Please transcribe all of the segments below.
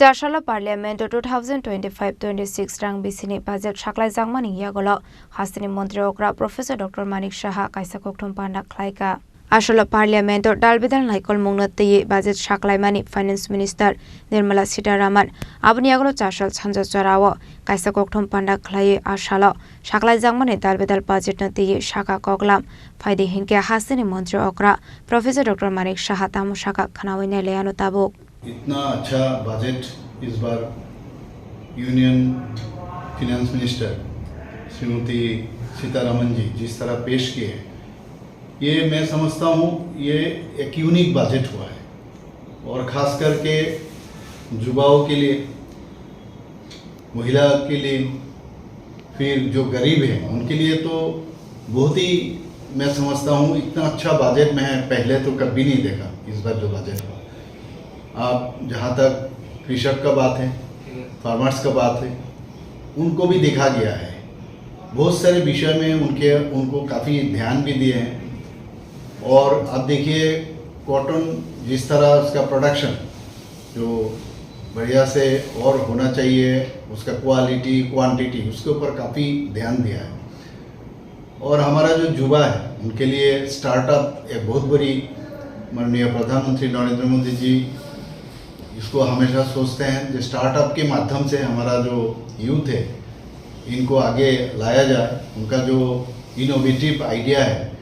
Chashala Parliament 2025-26 rang bisini budget shaklai jangmani yagolo Hasini Montri Okra Professor Dr. Manik Shaha kaisa kokthum panda khlaika Ashala Parliament dalbidal naikol mungnati budget shaklai mani Finance Minister Nirmala Sitharaman abuni yagolo chashal chanja charawo kaisa kokthum panda khlai ashala shaklai jangmani dalbidal budget nati shaka koklam faide hinke Hasini Montri Okra Professor Dr. Manik Shaha tamu shaka khanawine leano tabuk इतना अच्छा budget इस बार union finance minister Shrimati Sitharaman ji जिस तरह पेश किए हैं, ये मैं समझता हूँ ये एक यूनिक बजट हुआ है और ख़ास करके युवाओं के लिए, महिला के लिए, फिर जो गरीब हैं उनके लिए तो बहुत ही मैं समझता हूँ इतना अच्छा बजट मैं पहले तो कभी नहीं देखा। इस बार जो बजट हुआ, आप जहाँ तक कृषक का बात है, फार्मर्स का बात है, उनको भी देखा गया है। बहुत सारे विषय में उनको काफ़ी ध्यान भी दिए हैं। और अब देखिए कॉटन जिस तरह उसका प्रोडक्शन जो बढ़िया से और होना चाहिए, उसका क्वालिटी क्वांटिटी उसके ऊपर काफ़ी ध्यान दिया है। और हमारा जो युवा है उनके लिए स्टार्टअप एक बहुत बड़ी, माननीय प्रधानमंत्री नरेंद्र मोदी जी इसको हमेशा सोचते हैं जो स्टार्टअप के माध्यम से हमारा जो यूथ है इनको आगे लाया जाए, उनका जो इनोवेटिव आइडिया है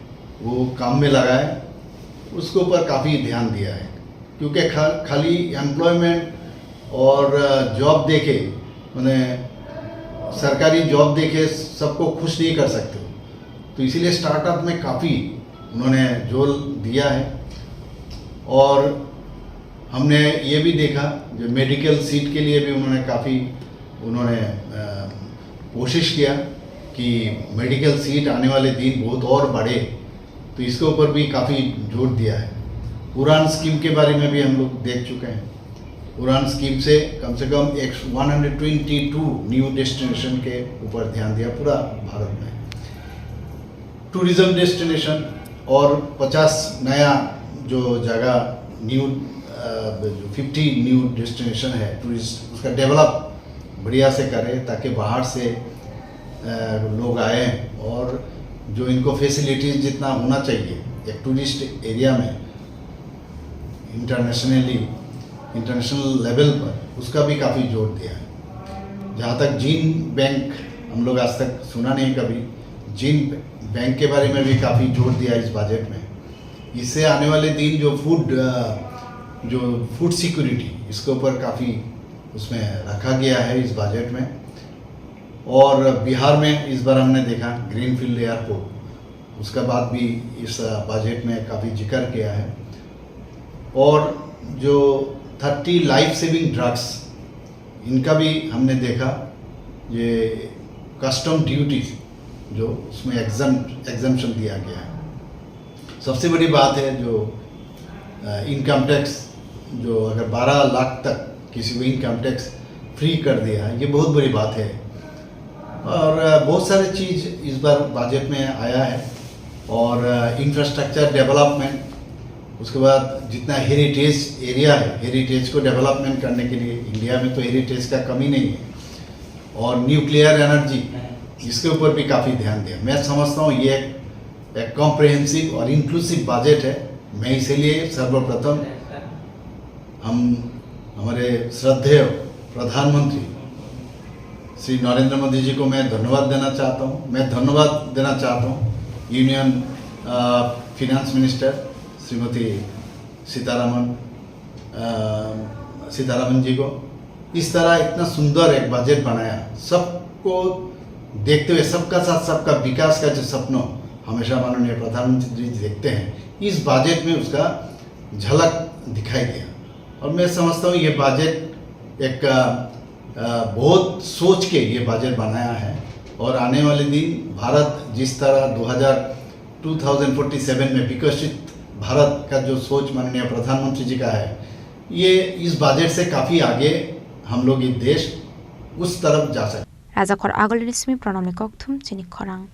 वो काम में लगाए, उसके ऊपर काफ़ी ध्यान दिया है। क्योंकि खाली एम्प्लॉयमेंट और जॉब देके मैंने सरकारी जॉब देके सबको खुश नहीं कर सकते, तो इसीलिए स्टार्टअप में काफ़ी उन्होंने जोर दिया है। और हमने ये भी देखा जो मेडिकल सीट के लिए भी उन्होंने कोशिश किया कि मेडिकल सीट आने वाले दिन बहुत और बढ़े, तो इसके ऊपर भी काफ़ी जोर दिया है। उड़ान स्कीम के बारे में भी हम लोग देख चुके हैं। उड़ान स्कीम से कम 122 न्यू डेस्टिनेशन के ऊपर ध्यान दिया पूरा भारत में। टूरिज़्म डेस्टिनेशन और 50 नया जो जगह न्यू 50 न्यू डेस्टिनेशन है टूरिस्ट, उसका डेवलप बढ़िया से करें ताकि बाहर से लोग आए और जो इनको फैसिलिटीज़ जितना होना चाहिए एक टूरिस्ट एरिया में इंटरनेशनल लेवल पर, उसका भी काफ़ी जोर दिया है। जहाँ तक जीन बैंक हम लोग आज तक सुना नहीं कभी, जीन बैंक के बारे में भी काफ़ी जोर दिया इस बजट में। इससे आने वाले दिन जो फूड सिक्योरिटी इसके ऊपर काफ़ी उसमें रखा गया है इस बजट में। और बिहार में इस बार हमने देखा ग्रीनफील्ड एयरपोर्ट, उसका बात भी इस बजट में काफ़ी जिक्र किया है। और जो 30 लाइफ सेविंग ड्रग्स इनका भी हमने देखा, ये कस्टम ड्यूटीज जो उसमें एग्जम्पशन दिया गया है। सबसे बड़ी बात है जो इनकम टैक्स जो अगर 12 लाख तक किसी को इनकम टैक्स फ्री कर दिया है, ये बहुत बड़ी बात है। और बहुत सारे चीज़ इस बार बजट में आया है। और इंफ्रास्ट्रक्चर डेवलपमेंट, उसके बाद जितना हेरिटेज एरिया है, हेरिटेज को डेवलपमेंट करने के लिए इंडिया में तो हेरिटेज का कमी नहीं है। और न्यूक्लियर एनर्जी इसके ऊपर भी काफ़ी ध्यान दिया। मैं समझता हूँ ये एक कॉम्प्रिहेंसिव और इंक्लूसिव बजट है। मैं इसीलिए सर्वप्रथम हमारे श्रद्धेय प्रधानमंत्री श्री नरेंद्र मोदी जी को मैं धन्यवाद देना चाहता हूँ। मैं धन्यवाद देना चाहता हूँ union finance minister Shrimati Sitharaman ji को। इस तरह इतना सुंदर एक बजट बनाया, सबको देखते हुए सबका साथ सबका विकास का जो सपना हमेशा माननीय प्रधानमंत्री जी देखते हैं, इस बजट में उसका झलक दिखाई दिया। और मैं समझता हूँ ये बजट एक बहुत सोच के ये बजट बनाया है। और आने वाले दिन भारत जिस तरह 2047 में विकसित भारत का जो सोच माननीय प्रधानमंत्री जी का है, ये इस बजट से काफ़ी आगे हम लोग ये देश उस तरफ जा सकते। राजाखर आगल रिस्मी प्रणमि कक्थुम चिनी खरांग।